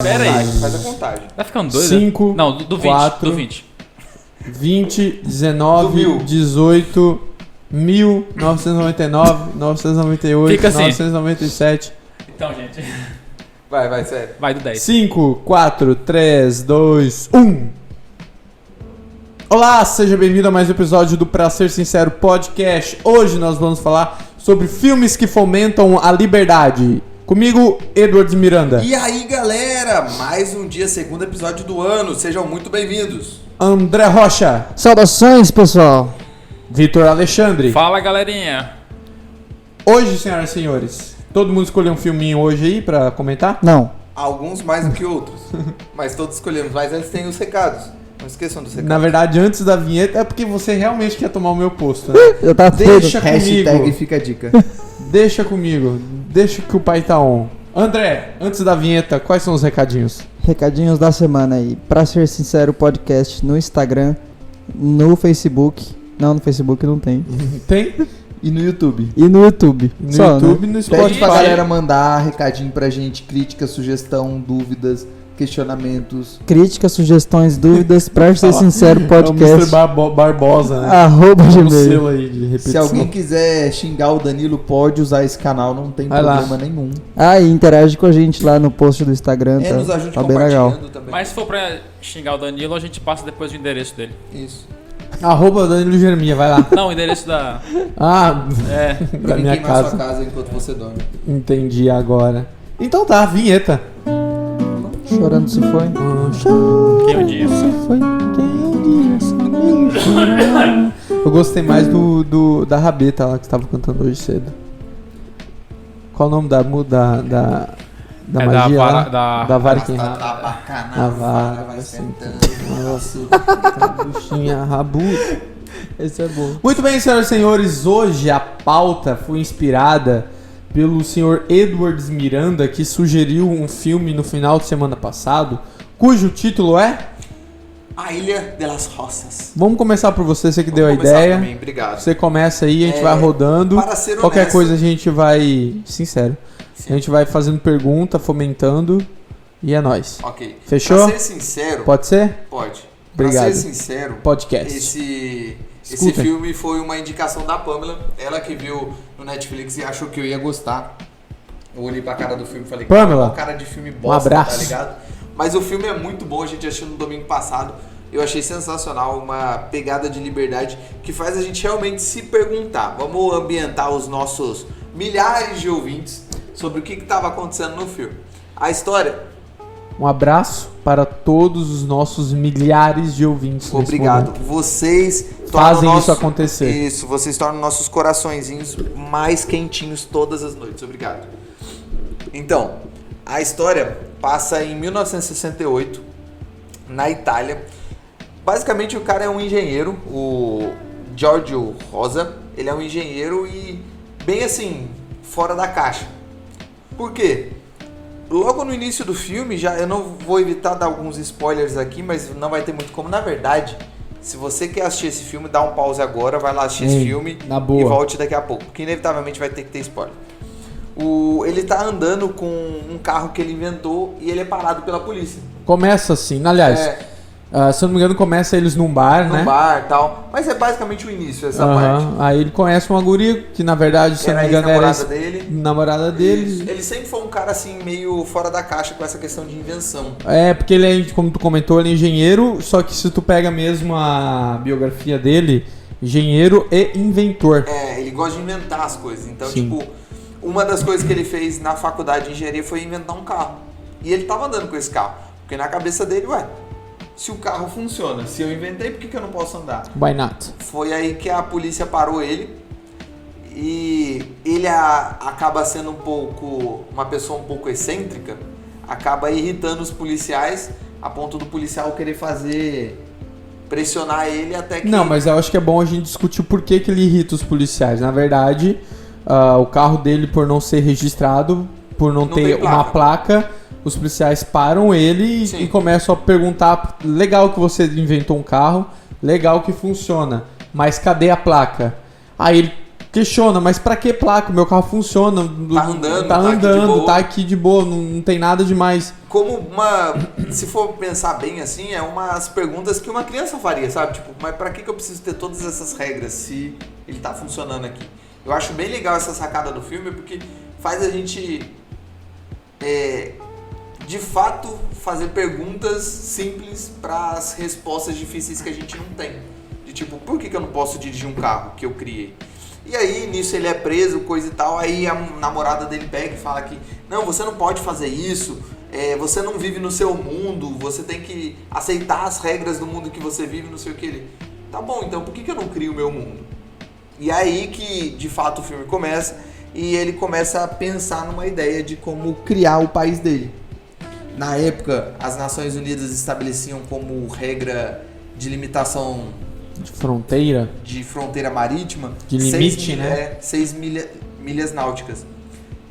Pera aí. Faz a contagem. Tá ficando doido? 5, Não, do 20. 4, Do 20. 20, 19, Do 18, 1999, 998, Fica assim. 997. Então, gente. Vai, sério. Vai do 10. 5, 4, 3, 2, 1. Olá, seja bem-vindo a mais um episódio do Pra Ser Sincero Podcast. Hoje nós vamos falar sobre filmes que fomentam a liberdade. Comigo, Edwards Miranda. E aí, galera, mais um dia, segundo episódio do ano. Sejam muito bem-vindos. André Rocha. Saudações, pessoal. Vitor Alexandre. Fala, galerinha. Hoje, senhoras e senhores, todo mundo escolheu um filminho hoje aí pra comentar? Não. Alguns mais do que outros, mas todos escolhemos. Mas antes tem os recados. Não esqueçam dos recados. Na verdade, antes da vinheta, é porque você realmente quer tomar o meu posto, né? Eu tava Deixa doido. comigo. fica a dica. Deixa comigo. Deixa que o pai tá on. André, antes da vinheta, quais são os recadinhos? Recadinhos da semana aí. Pra Ser Sincero Podcast no Instagram, no Facebook. Não, no Facebook não tem. Tem? E no YouTube. E no YouTube. No Só, YouTube, né? no Pede Spotify. pra galera mandar recadinho pra gente, crítica, sugestão, dúvidas, questionamentos. Críticas, sugestões, dúvidas, Pra Ser Sincero É o Podcast. Mr. Barbosa, né? Arroba Um Gmail. selo aí de repetição. Se alguém quiser xingar o Danilo, pode usar esse canal, não tem Vai lá. problema nenhum. Ah, e interage com a gente lá no post do Instagram. Nos ajude Tá bem legal. compartilhando também. Mas se for pra xingar o Danilo, a gente passa depois o endereço dele. Isso. Arroba Danilo Jeremia, vai lá. Não, o endereço da... Ah, É. da minha queimar casa. sua casa enquanto você dorme. Entendi agora. Então tá, vinheta. Chorando se foi. Quem eu disse? Foi quem disse. Eu gostei mais da Rabeta lá que estava cantando hoje cedo. Qual o nome da É magia da lá? vara- da- Da vara que Tá enraba. bacana, A vara vai vai sentando. Nossa, buchinha rabuda. Esse é bom. Muito bem, senhoras e senhores, hoje a pauta foi inspirada pelo senhor Edwards Miranda, que sugeriu um filme no final de semana passado, cujo título é... A Ilha de las Rosas. Vamos começar por você que deu a Vamos começar ideia. por mim, obrigado. Você começa aí, a gente É, vai rodando. para ser Qualquer honesto- coisa a gente vai... Sincero. Sim. A gente vai fazendo pergunta, fomentando e é nóis. Ok. Fechou? Pra ser sincero, Pode ser? pode. Obrigado. Pra ser sincero, Podcast. esse Escutem. filme foi uma indicação da Pamela. Ela que viu no Netflix e achou que eu ia gostar. Eu olhei pra cara do filme e falei, Pamela, uma cara de filme bosta, abraço. tá ligado? Mas o filme é muito bom, a gente assistiu no domingo passado. Eu achei sensacional, uma pegada de liberdade que faz a gente realmente se perguntar. Vamos ambientar os nossos milhares de ouvintes sobre o que estava acontecendo no filme. A história... Um abraço para todos os nossos milhares de ouvintes. nesse Obrigado. momento. Vocês Fazem tornam isso acontecer. Isso, vocês tornam nossos coraçõezinhos mais quentinhos todas as noites. Obrigado. Então, a história passa em 1968, na Itália. Basicamente, o cara é um engenheiro, o Giorgio Rosa. Ele é um engenheiro e bem assim, fora da caixa. Por quê? Logo no início do filme, eu não vou evitar dar alguns spoilers aqui, mas não vai ter muito como. Na verdade, se você quer assistir esse filme, dá um pause agora, vai lá assistir esse filme na boa. e volte daqui a pouco, porque inevitavelmente vai ter que ter spoiler. Ele tá andando com um carro que ele inventou e ele é parado pela polícia. Começa assim, aliás, se eu não me engano, começa eles num bar, né? No bar e tal, mas é basicamente o início, essa Aham. parte. Aí ele conhece uma guria que na verdade, se eu não me engano, era ex-namorada dele. namorada Isso. dele. Ele sempre foi um cara assim, meio fora da caixa com essa questão de invenção. É, porque ele é, como tu comentou, ele é engenheiro, só que se tu pega mesmo a biografia dele, engenheiro e inventor. Ele gosta de inventar as coisas. Então, Sim. tipo, uma das coisas que ele fez na faculdade de engenharia foi inventar um carro. E ele tava andando com esse carro. Porque na cabeça dele, se o carro funciona, se eu inventei, por que eu não posso andar? Why not? Foi aí que a polícia parou ele. E ele acaba sendo uma pessoa um pouco excêntrica. Acaba irritando os policiais, a ponto do policial querer pressionar ele até que... Não, mas eu acho que é bom a gente discutir o porquê que ele irrita os policiais. Na verdade, o carro dele, por não ser registrado, por não ter tem uma placa, os policiais param ele Sim. e começam a perguntar: legal que você inventou um carro, legal que funciona, mas cadê a placa? Aí ele, o questiona, mas pra que placa? O meu carro funciona. Tá andando, tá aqui de boa, não tem nada demais. Se for pensar bem assim, é umas perguntas que uma criança faria, sabe? Tipo, mas pra que eu preciso ter todas essas regras se ele tá funcionando aqui? Eu acho bem legal essa sacada do filme, porque faz a gente, de fato, fazer perguntas simples para as respostas difíceis que a gente não tem. De tipo, por que eu não posso dirigir um carro que eu criei? E aí, nisso ele é preso, coisa e tal, aí a namorada dele pega e fala que não, você não pode fazer isso, você não vive no seu mundo, você tem que aceitar as regras do mundo que você vive, não sei o que. Ele, tá bom, então por que eu não crio o meu mundo? E aí que, de fato, o filme começa e ele começa a pensar numa ideia de como criar o país dele. Na época, as Nações Unidas estabeleciam como regra de limitação De fronteira marítima de limite, 6 milhas náuticas.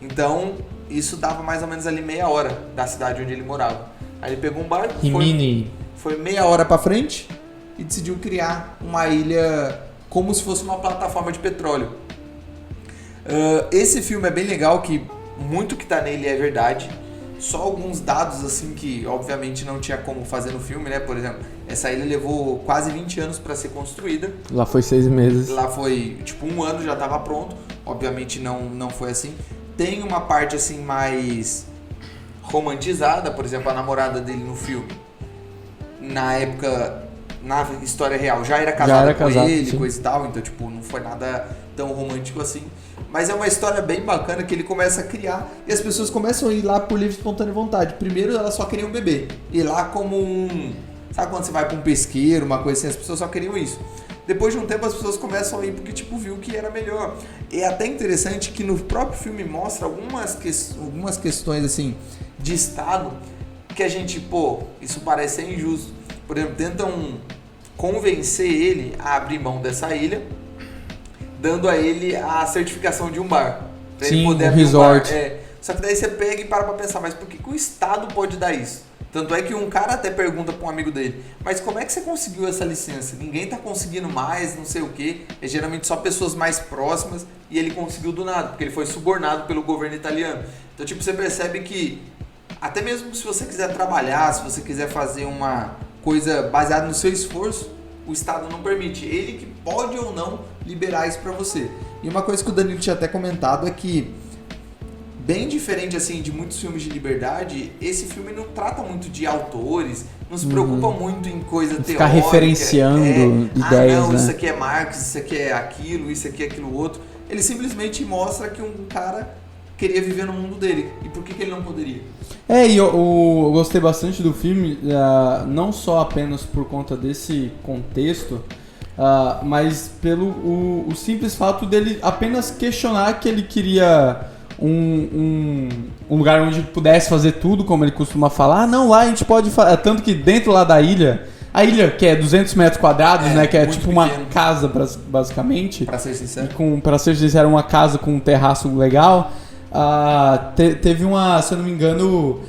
Então, isso dava mais ou menos ali meia hora da cidade onde ele morava. Aí ele pegou um barco, foi meia hora pra frente e decidiu criar uma ilha como se fosse uma plataforma de petróleo. Esse filme é bem legal, que muito que tá nele é verdade. Só alguns dados assim que obviamente não tinha como fazer no filme, né? Por exemplo, essa ilha levou quase 20 anos para ser construída. Lá foi 6 meses. Lá foi tipo 1 ano, já estava pronto. Obviamente não foi assim. Tem uma parte assim mais romantizada, por exemplo, a namorada dele no filme. Na época, na história real, já era casada com ele, sim, coisa e tal. Então, tipo, não foi nada tão romântico assim. Mas é uma história bem bacana que ele começa a criar e as pessoas começam a ir lá por livre e espontânea vontade. Primeiro elas só queriam beber. Ir lá como um... Sabe quando você vai para um pesqueiro, uma coisa assim? As pessoas só queriam isso. Depois de um tempo as pessoas começam a ir porque tipo viu que era melhor. E é até interessante que no próprio filme mostra algumas questões assim de Estado que a gente, isso parece ser injusto. Por exemplo, tentam convencer ele a abrir mão dessa ilha, dando a ele a certificação de um bar. Pra ele poder abrir resort. Um bar. Só que daí você pega e para pra pensar, mas por que o Estado pode dar isso? Tanto é que um cara até pergunta pra um amigo dele, mas como é que você conseguiu essa licença? Ninguém tá conseguindo mais, não sei o quê. É geralmente só pessoas mais próximas e ele conseguiu do nada, porque ele foi subornado pelo governo italiano. Então, tipo, você percebe que até mesmo se você quiser trabalhar, se você quiser fazer uma coisa baseada no seu esforço, o Estado não permite. Ele que pode ou não liberar isso pra você. E uma coisa que o Danilo tinha até comentado é que, bem diferente assim de muitos filmes de liberdade, esse filme não trata muito de autores, não se preocupa muito em coisa teórica. Ficar referenciando ideias, não, né? Isso aqui é Marx, isso aqui é aquilo, isso aqui é aquilo outro. Ele simplesmente mostra que um cara queria viver no mundo dele. E por que ele não poderia? E eu gostei bastante do filme, não só apenas por conta desse contexto, mas pelo o simples fato dele apenas questionar que ele queria um lugar onde pudesse fazer tudo, como ele costuma falar. Não, lá a gente pode fazer. Tanto que dentro lá da ilha, a ilha que é 200 metros quadrados, né, que é tipo pequeno, uma casa basicamente. Pra ser sincero. Pra ser sincero, uma casa com um terraço legal. Teve uma, se eu não me engano,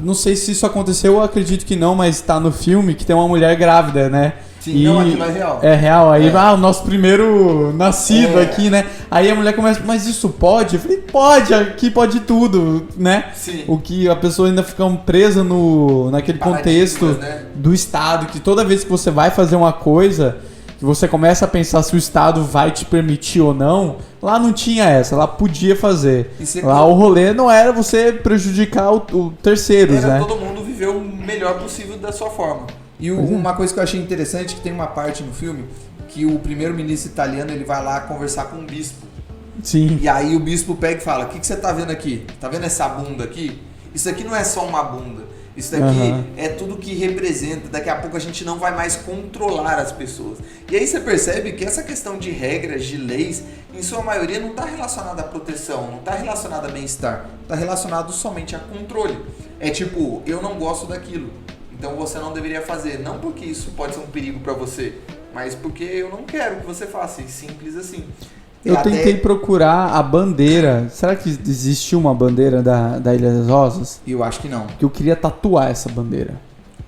não sei se isso aconteceu, eu acredito que não, mas tá no filme que tem uma mulher grávida, né? Sim, não, aquilo é real. É real, aí o nosso primeiro nascido aqui, né? Aí a mulher começa, mas isso pode? Eu falei, pode, aqui pode tudo, né? Sim. O que a pessoa ainda fica presa naquele contexto, né, do Estado, que toda vez que você vai fazer uma coisa, que você começa a pensar se o Estado vai te permitir ou não, lá não tinha essa, lá podia fazer. Lá o rolê não era você prejudicar o terceiros, né? Era todo mundo viver o melhor possível da sua forma. E uma coisa que eu achei interessante, que tem uma parte no filme, que o primeiro-ministro italiano, ele vai lá conversar com um bispo. Sim. E aí o bispo pega e fala, o que você tá vendo aqui? Tá vendo essa bunda aqui? Isso aqui não é só uma bunda. Isso daqui é tudo que representa. Daqui a pouco a gente não vai mais controlar as pessoas. E aí você percebe que essa questão de regras, de leis, em sua maioria não está relacionada à proteção, não está relacionada a bem-estar. Está relacionado somente a controle. É tipo, eu não gosto daquilo, então você não deveria fazer. Não porque isso pode ser um perigo para você, mas porque eu não quero que você faça. Simples assim. Eu tentei procurar a bandeira. Será que existiu uma bandeira da Ilha das Rosas? Eu acho que não. Porque eu queria tatuar essa bandeira.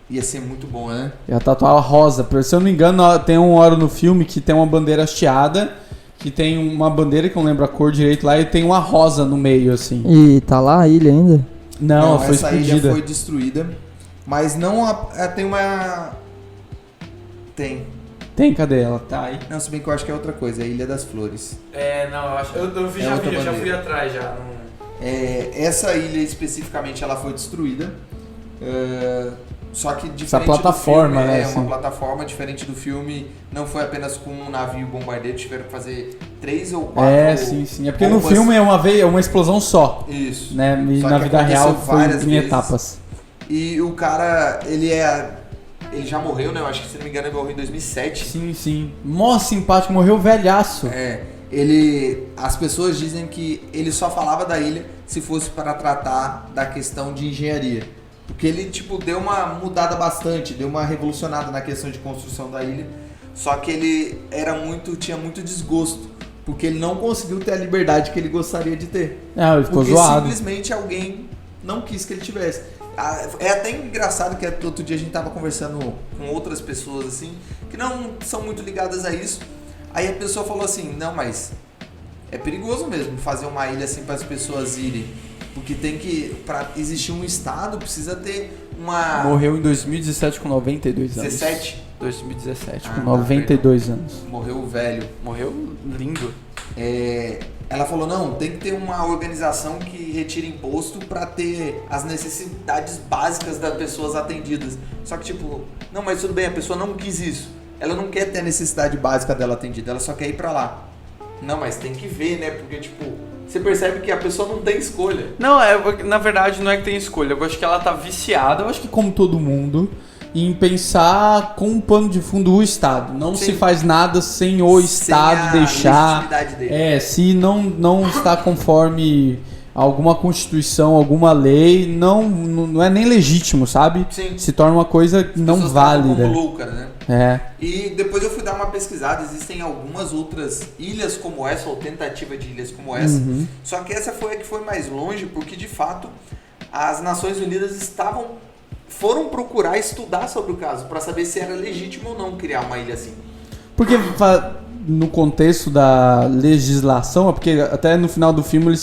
Ia ser muito bom, né? Ia tatuar a rosa. Se eu não me engano, tem uma hora no filme que tem uma bandeira hasteada que tem uma bandeira que eu não lembro a cor direito lá e tem uma rosa no meio, assim. E tá lá a ilha ainda? Não, ela foi essa ilha explodida. foi destruída, mas não tem uma... Tem, cadê ela? Tá aí. Não, se bem que eu acho que é outra coisa, é a Ilha das Flores. Não, eu acho. Eu É outra bandeira. fui atrás já. Essa ilha especificamente ela foi destruída. Só que diferente Essa plataforma, do filme, né, é assim. uma plataforma diferente do filme, não foi apenas com um navio bombardeiro, tiveram que fazer 3 ou 4 sim. É porque no bombas. filme é uma explosão só, Isso. né? E Só na que vida aconteceu real foi várias em vezes. etapas. E o cara, ele já morreu, né? Eu acho que, se não me engano, ele morreu em 2007. Sim. Mó simpático, morreu velhaço. As pessoas dizem que ele só falava da ilha se fosse para tratar da questão de engenharia. Porque ele, tipo, deu uma mudada bastante, deu uma revolucionada na questão de construção da ilha. Só que ele tinha muito desgosto, porque ele não conseguiu ter a liberdade que ele gostaria de ter. Ele ficou Porque zoado. simplesmente alguém não quis que ele tivesse. É até engraçado que outro dia a gente tava conversando com outras pessoas assim, que não são muito ligadas a isso. Aí a pessoa falou assim, não, mas é perigoso mesmo fazer uma ilha assim para as pessoas irem. Porque pra existir um estado, precisa ter uma... Morreu em 2017 com 92 anos. 17? 2017, com tá, 92 anos. Morreu velho. Morreu lindo. Ela falou, não, tem que ter uma organização que retire imposto para ter as necessidades básicas das pessoas atendidas. Só que tipo, não, mas tudo bem, a pessoa não quis isso. Ela não quer ter a necessidade básica dela atendida, ela só quer ir para lá. Não, mas tem que ver, né? Porque tipo, você percebe que a pessoa não tem escolha. Não, na verdade não é que tem escolha. Eu acho que ela tá viciada. Eu acho que como todo mundo, em pensar com um pano de fundo o Estado. Não Sim. se faz nada sem o Estado Sem a deixar. legitimidade dele. Se não está conforme alguma constituição, alguma lei, não é nem legítimo, sabe? Sim. Se torna uma coisa não Pessoas tratam válida. como louca, né? E depois eu fui dar uma pesquisada, existem algumas outras ilhas como essa, ou tentativa de ilhas como essa, só que essa foi a que foi mais longe, porque de fato as Nações Unidas foram procurar estudar sobre o caso, para saber se era legítimo ou não criar uma ilha assim. Porque no contexto da legislação, é porque até no final do filme,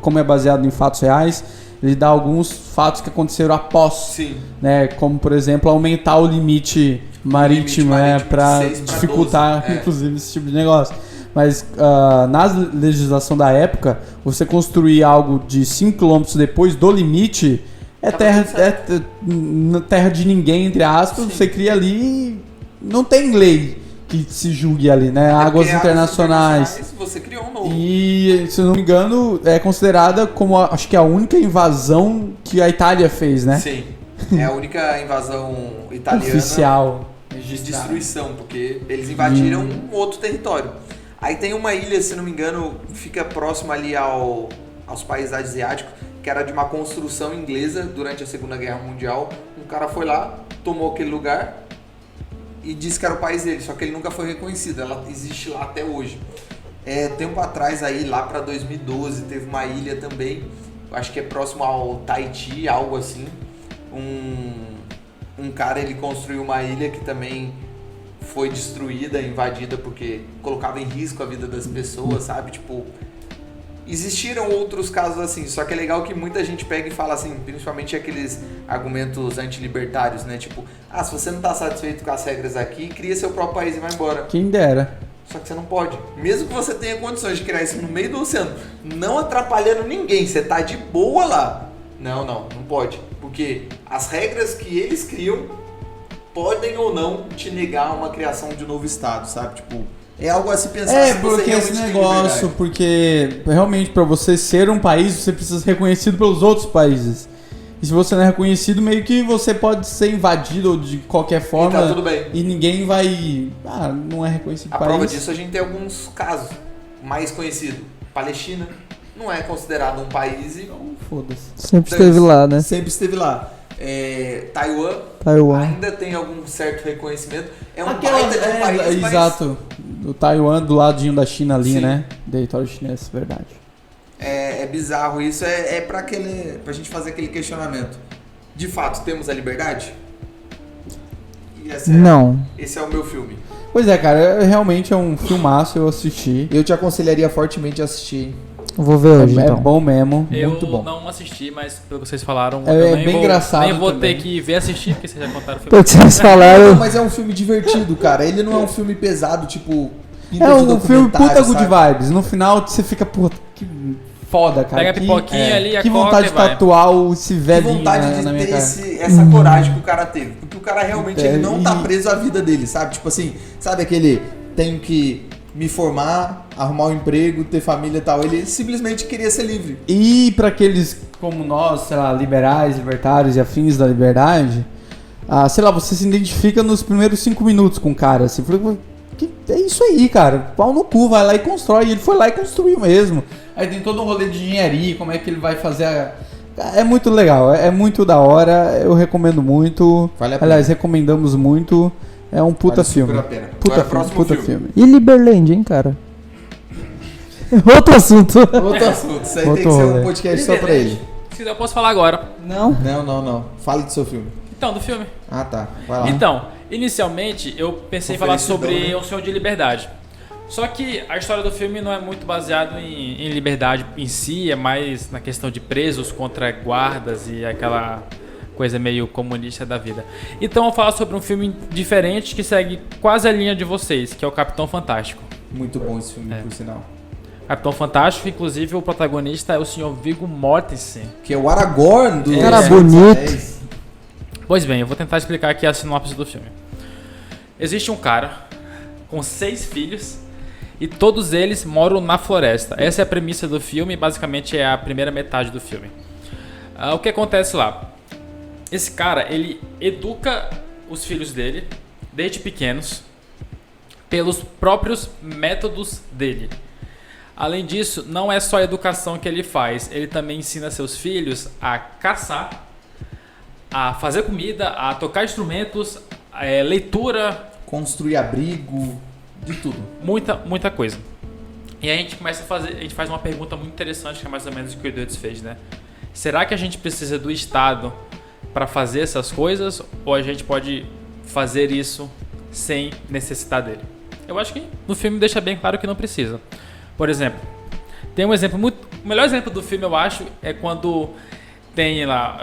como é baseado em fatos reais, ele dá alguns fatos que aconteceram após. Sim. Né, como, por exemplo, aumentar o limite marítimo, para 6 pra dificultar, 12, inclusive, esse tipo de negócio. Mas na legislação da época, você construir algo de 5 km depois do limite é terra de ninguém, entre aspas. Sim. Você cria ali e não tem lei que se julgue ali, né? Águas Porque internacionais. Você criou um novo. E, se eu não me engano, é considerada como, acho que a única invasão que a Itália fez, né? Sim. É a única invasão italiana Oficial. de destruição, porque eles invadiram um outro território. Aí tem uma ilha, se não me engano, fica próximo ali aos países asiáticos, que era de uma construção inglesa durante a Segunda Guerra Mundial. Um cara foi lá, tomou aquele lugar e disse que era o país dele, só que ele nunca foi reconhecido. Ela existe lá até hoje. Tempo atrás, aí, lá para 2012, teve uma ilha também, acho que é próximo ao Tahiti, algo assim. Um cara, ele construiu uma ilha que também foi destruída, invadida, porque colocava em risco a vida das pessoas, sabe? Tipo, existiram outros casos assim, só que é legal que muita gente pega e fala assim, principalmente aqueles argumentos antilibertários, né? Tipo, se você não tá satisfeito com as regras aqui, cria seu próprio país e vai embora. Quem dera. Só que você não pode. Mesmo que você tenha condições de criar isso no meio do oceano, não atrapalhando ninguém, você tá de boa lá. Não pode. Porque as regras que eles criam podem ou não te negar uma criação de um novo estado, sabe? Tipo, é algo a se pensar. Se você porque realmente esse tem negócio, liberdade. porque realmente para você ser um país, você precisa ser reconhecido pelos outros países. E se você não é reconhecido, meio que você pode ser invadido de qualquer forma. E tá tudo bem. E ninguém vai... não é reconhecido A país. prova disso, a gente tem alguns casos mais conhecidos. Palestina não é considerado um país e Então, foda-se. Sempre esteve lá, né? sempre esteve lá. Taiwan. Ainda tem algum certo reconhecimento. É um Aquela, baita de um país, mas... exato. O Taiwan do ladinho da China ali, Sim. né? Território chinês, verdade. É bizarro isso, pra gente fazer aquele questionamento. De fato, temos a liberdade? E Não. esse é o meu filme. Pois é, cara, realmente é um filmaço, eu assisti. Eu te aconselharia fortemente a assistir. Vou ver hoje, É então. bom mesmo. Muito bom. Eu não assisti, mas pelo que vocês falaram, É eu nem bem vou, engraçado nem vou também. ter que ver assistir, porque vocês já contaram o filme. Pelo que vocês Não, falaram... mas é um filme divertido, cara. Ele não é um filme pesado, tipo... pinta É de um filme documentário, puta good sabe? vibes. No final você fica, puta, que foda, cara. Pega a que, pipoquinha ali, a que coca vontade e de vai. tatuar esse Que velhinho vontade na de minha ter cara. essa coragem que o cara teve. Porque o cara realmente É, ele não tá e- preso à vida dele, sabe? Tipo assim, sabe aquele... Tenho que me formar, arrumar um emprego, ter família e tal. Ele simplesmente queria ser livre. E pra aqueles como nós, sei lá, liberais, libertários e afins da liberdade, sei lá, você se identifica nos primeiros 5 minutos com o cara, assim, que é isso aí, cara, pau no cu, vai lá e constrói, e ele foi lá e construiu mesmo. Aí tem todo um rolê de engenharia, como é que ele vai fazer É muito legal, é muito da hora, eu recomendo muito, Vale a pena. aliás, recomendamos muito, é um puta Vale filme. super a pena. Puta Agora, filme, próximo puta filme. filme. E Liberland, hein, cara? Outro assunto. Outro assunto. Isso aí tem Outro que ser rolê. um podcast só pra ele. Se quiser, eu posso falar agora. Não? Não. Fale do seu filme. Então, do filme. Ah, tá. Vai lá. Então, inicialmente eu pensei em falar Oferecidão, sobre né? Um Sonho de Liberdade. Só que a história do filme não é muito baseada em liberdade em si, é mais na questão de presos contra guardas e aquela coisa meio comunista da vida. Então eu vou falar sobre um filme diferente que segue quase a linha de vocês, que é o Capitão Fantástico. Muito bom esse filme, É. por sinal. Capitão Fantástico, inclusive o protagonista é o Sr. Viggo Mortensen. Que é o Aragorn do Cara Senhor dos bonito. Anéis. Pois bem, eu vou tentar explicar aqui a sinopse do filme. Existe um cara com 6 filhos e todos eles moram na floresta. Essa é a premissa do filme e basicamente é a primeira metade do filme. O que acontece lá? Esse cara, ele educa os filhos dele desde pequenos pelos próprios métodos dele. Além disso, não é só a educação que ele faz, ele também ensina seus filhos a caçar, a fazer comida, a tocar instrumentos, leitura, Construir abrigo, de tudo. muita coisa. E aí a gente começa a gente faz uma pergunta muito interessante, que é mais ou menos o que o Eduardo fez, né? Será que a gente precisa do Estado para fazer essas coisas ou a gente pode fazer isso sem necessitar dele? Eu acho que no filme deixa bem claro que não precisa. Por exemplo, tem um exemplo o melhor exemplo do filme, eu acho, é quando tem lá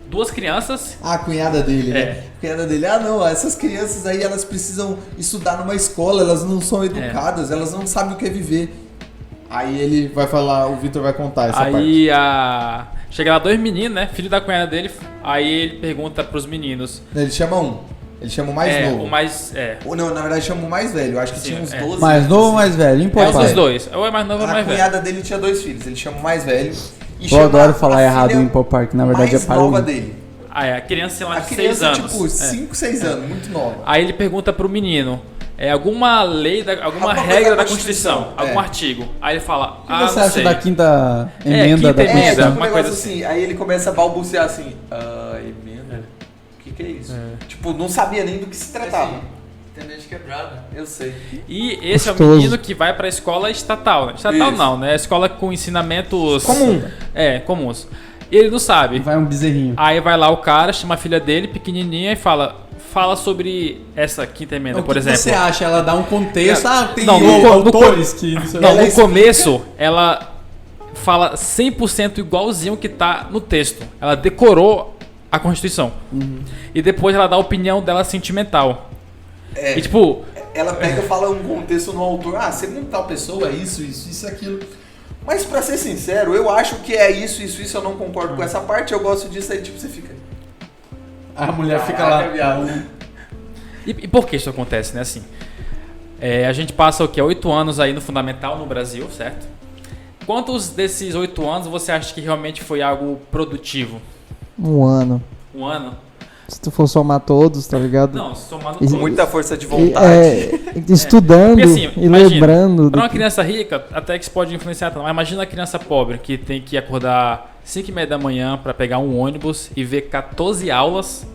2 crianças. Ah, a cunhada dele, né? É. A cunhada dele, não, essas crianças aí, elas precisam estudar numa escola, elas não são educadas, elas não sabem o que é viver. Aí ele vai falar, o Vitor vai contar essa parte. Aí chega lá 2 meninos, né? Filho da cunhada dele. Aí ele pergunta pros meninos. Ele chama o mais novo. O mais. Ou não, na verdade chama o mais velho, eu acho que Sim, tinha uns é. 12 Mais anos, novo ou assim. mais velho? É Importa. um dos dois. Ou é mais novo ou A mais velho. cunhada dele tinha 2 filhos, ele chama o mais velho. E Eu chama adoro falar a errado filha em Pop Park, na verdade mais é para nova o dele. A criança tem lá A de 6 criança, anos. tipo, É. 5, 6 anos, muito nova. Aí ele pergunta pro menino. Alguma lei, alguma Alguma coisa regra da da Constituição, Constituição, algum é. artigo. Aí ele fala, O que você não acha sei. da quinta emenda quinta da emenda. Constituição? tipo um uma negócio coisa assim. Aí ele começa a balbuciar assim. Emenda? O que é isso? Tipo, não sabia nem do que se tratava. Internet quebrada. Eu sei. E esse é o Gostoso. menino que vai pra escola estatal. Né? Estatal Isso. não, né? Escola com ensinamentos... Comum. Comuns. E ele não sabe. Vai um bezerrinho. Aí vai lá o cara, chama a filha dele, pequenininha, e fala sobre essa quinta emenda, O por que exemplo. você acha? Ela dá um contexto. Tem Não, no autores que... Não sei Não, lá. no começo, ela fala 100% igualzinho que tá no texto. Ela decorou a Constituição. E depois ela dá a opinião dela sentimental. É, E tipo, ela pega e fala um contexto no autor. Segundo tal pessoa, isso, aquilo. Mas pra ser sincero, eu acho que é isso, eu não concordo com essa parte, eu gosto disso, aí tipo, você fica... A mulher fica Caraca, lá. viado. e por que isso acontece, né? Assim, a gente passa o quê? 8 anos aí no Fundamental no Brasil, certo? Quantos desses 8 anos você acha que realmente foi algo produtivo? Um ano. Um ano? Se tu for somar todos, tá ligado? Não, somando Isso- tudo. Muita força de E, vontade. estudando Porque, assim, e imagina, lembrando. Pra do uma que- criança rica, até que isso pode influenciar, mas imagina a criança pobre que tem que acordar 5h30 da manhã pra pegar um ônibus e ver 14 aulas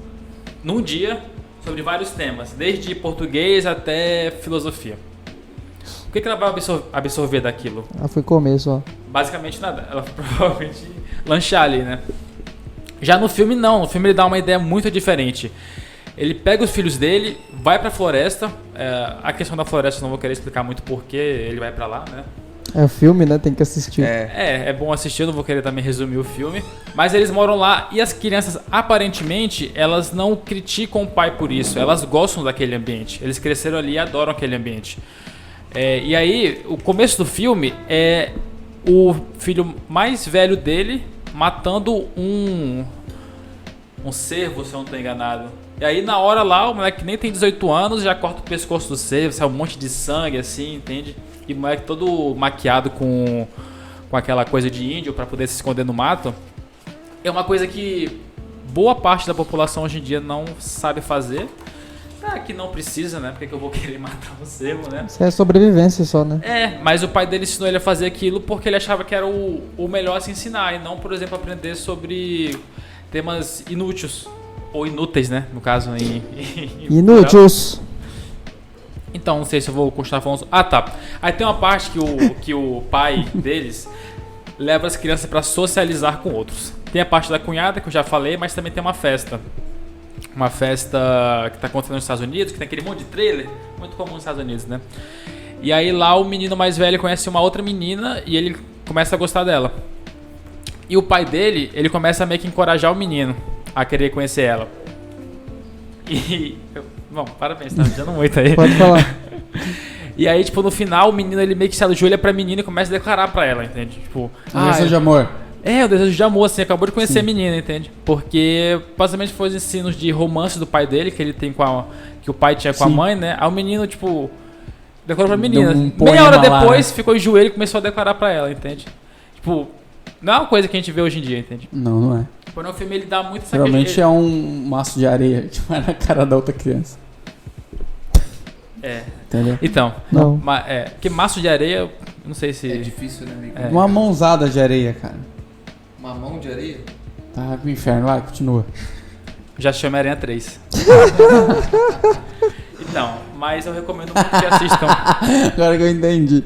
num dia sobre vários temas, desde português até filosofia. O que ela vai absorver daquilo? Ah, foi começo, ó. Basicamente nada. Ela vai provavelmente lanchar ali, né? Já no filme não, no filme ele dá uma ideia muito diferente. Ele pega os filhos dele, vai pra floresta. A questão da floresta eu não vou querer explicar muito porque ele vai pra lá, né? É o filme, né? Tem que assistir. É bom assistir, eu não vou querer também resumir o filme. Mas eles moram lá e as crianças, aparentemente, elas não criticam o pai por isso. Elas gostam daquele ambiente. Eles cresceram ali e adoram aquele ambiente. E aí, o começo do filme é o filho mais velho dele matando um cervo, se eu não estou enganado. E aí, na hora lá, o moleque nem tem 18 anos, já corta o pescoço do cervo, sai um monte de sangue, assim, entende? E o moleque todo maquiado com aquela coisa de índio pra poder se esconder no mato. É uma coisa que boa parte da população hoje em dia não sabe fazer. Que não precisa, né? Porque que eu vou querer matar um cervo, né? Isso é sobrevivência só, né? Mas o pai dele ensinou ele a fazer aquilo porque ele achava que era o melhor a se ensinar. E não, por exemplo, aprender sobre temas inúteis. Ou inúteis, né? No caso, Inúteis. Então, não sei se eu vou continuar falando. Tá. Aí tem uma parte que o pai deles leva as crianças para socializar com outros. Tem a parte da cunhada, que eu já falei, mas também tem uma festa. Uma festa que tá acontecendo nos Estados Unidos, que tem aquele monte de trailer, muito comum nos Estados Unidos, né? E aí lá o menino mais velho conhece uma outra menina e ele começa a gostar dela. E o pai dele, ele começa a meio que encorajar o menino a querer conhecer ela. Bom, parabéns, tá me dando muito aí. Pode falar. E aí, tipo, no final, o menino ele meio que se ajoelha pra menina e começa a declarar pra ela, entende? Tipo, Desejo de amor. O desejo de amor, assim, acabou de conhecer a menina, entende? Porque basicamente foi os ensinos de romance do pai dele, que ele tem que o pai tinha com a mãe, né? Aí o menino, tipo, declarou pra menina. Meia hora depois, ficou de joelho e começou a declarar pra ela, entende? Tipo, não é uma coisa que a gente vê hoje em dia, entende? Não é. Porém, o filme ele dá muito... Geralmente é um maço de areia que vai na cara da outra criança. Entendeu? Então, não. Que maço de areia, eu não sei se... É difícil, né, amigo? Uma mãozada de areia, cara. Uma mão de areia? Tá pro inferno, vai, continua. Já chama Aranha 3. Então, mas eu recomendo muito que assistam. Agora que eu entendi.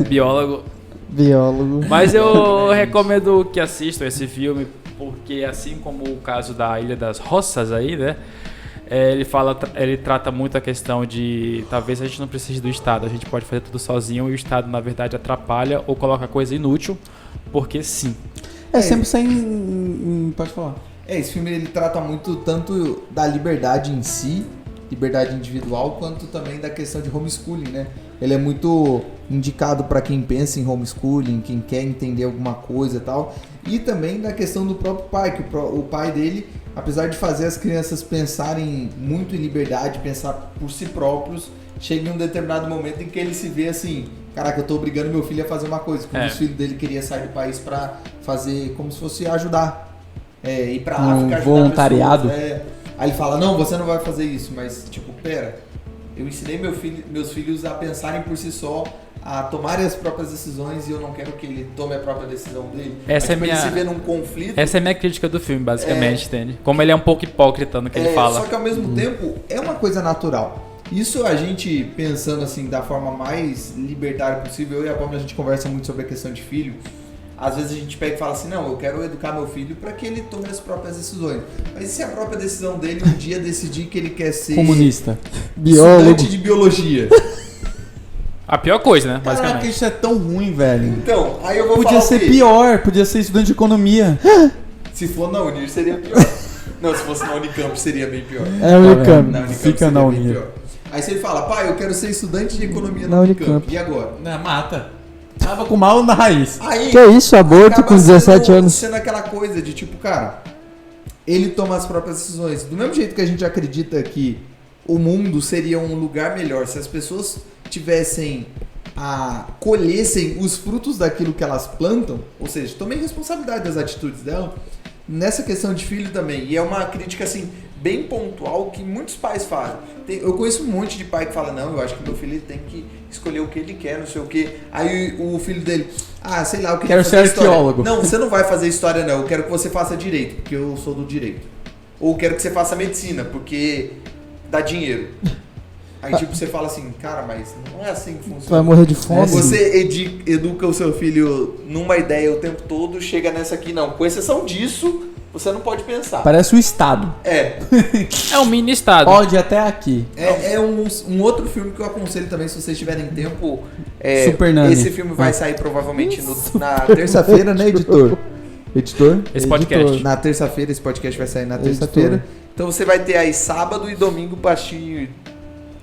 Biólogo. Mas eu recomendo que assistam esse filme, porque assim como o caso da Ilha das Roças aí, né? Ele trata muito a questão de talvez a gente não precise do Estado, a gente pode fazer tudo sozinho e o Estado na verdade atrapalha ou coloca coisa inútil, porque sim. Sempre sem... Pode falar. Esse filme ele trata muito tanto da liberdade em si, liberdade individual, quanto também da questão de homeschooling, né? Ele é muito indicado para quem pensa em homeschooling, quem quer entender alguma coisa e tal. E também da questão do próprio pai, que o pai dele, apesar de fazer as crianças pensarem muito em liberdade, pensar por si próprios, chega em um determinado momento em que ele se vê assim, caraca, eu tô obrigando meu filho a fazer uma coisa. Quando o filho dele queria sair do país para fazer como se fosse ajudar, ir pra África, ajudar voluntariado. Aí ele fala, não, você não vai fazer isso, mas tipo, pera, eu ensinei meus filhos a pensarem por si só, a tomarem as próprias decisões e eu não quero que ele tome a própria decisão dele. Essa ele se vê num conflito. Essa é a minha crítica do filme, basicamente, entende? Como ele é um pouco hipócrita no que ele fala. Só que ao mesmo tempo é uma coisa natural. Isso a gente pensando assim da forma mais libertária possível, eu e a Pamela a gente conversa muito sobre a questão de filho. Às vezes a gente pega e fala assim, não, eu quero educar meu filho para que ele tome as próprias decisões. Mas e se a própria decisão dele um dia decidir que ele quer ser comunista, estudante de biologia? A pior coisa, né? Basicamente. Caraca, isso é tão ruim, velho. Então, aí eu vou Podia falar ser pior, podia ser estudante de economia. Se for na Unir seria pior. Não, se fosse na Unicamp seria bem pior. É a Unicamp. Na Unicamp Fica na bem Unir. pior. Aí se ele fala, pai, eu quero ser estudante de economia na Unicamp. E agora? Não, mata. Tava com mal na raiz. Aí, Que isso, aborto com 17 anos. Sendo aquela coisa de tipo, cara, ele toma as próprias decisões. Do mesmo jeito que a gente acredita que o mundo seria um lugar melhor se as pessoas colhessem os frutos daquilo que elas plantam, ou seja, tomem responsabilidade das atitudes dela, nessa questão de filho também. E é uma crítica assim bem pontual que muitos pais fazem. Eu conheço um monte de pai que fala, não, eu acho que meu filho ele tem que escolher o que ele quer, não sei o que. Aí o filho dele, sei lá, eu queria fazer história. Arqueólogo. Não, você não vai fazer história não, eu quero que você faça direito, porque eu sou do direito. Ou quero que você faça medicina, porque dá dinheiro. Aí tipo, você fala assim, cara, mas não é assim que funciona. Vai morrer de fome. Você educa o seu filho numa ideia o tempo todo, chega nessa aqui, não. Com exceção disso, você não pode pensar. Parece um estado. É. É um mini estado. Pode até aqui. É um outro filme que eu aconselho também, se vocês tiverem tempo. Super Nani. Esse filme vai sair provavelmente na terça-feira, né, editor? Editor? Esse podcast. Na terça-feira, esse podcast vai sair na terça-feira. Então você vai ter aí sábado e domingo pra assistir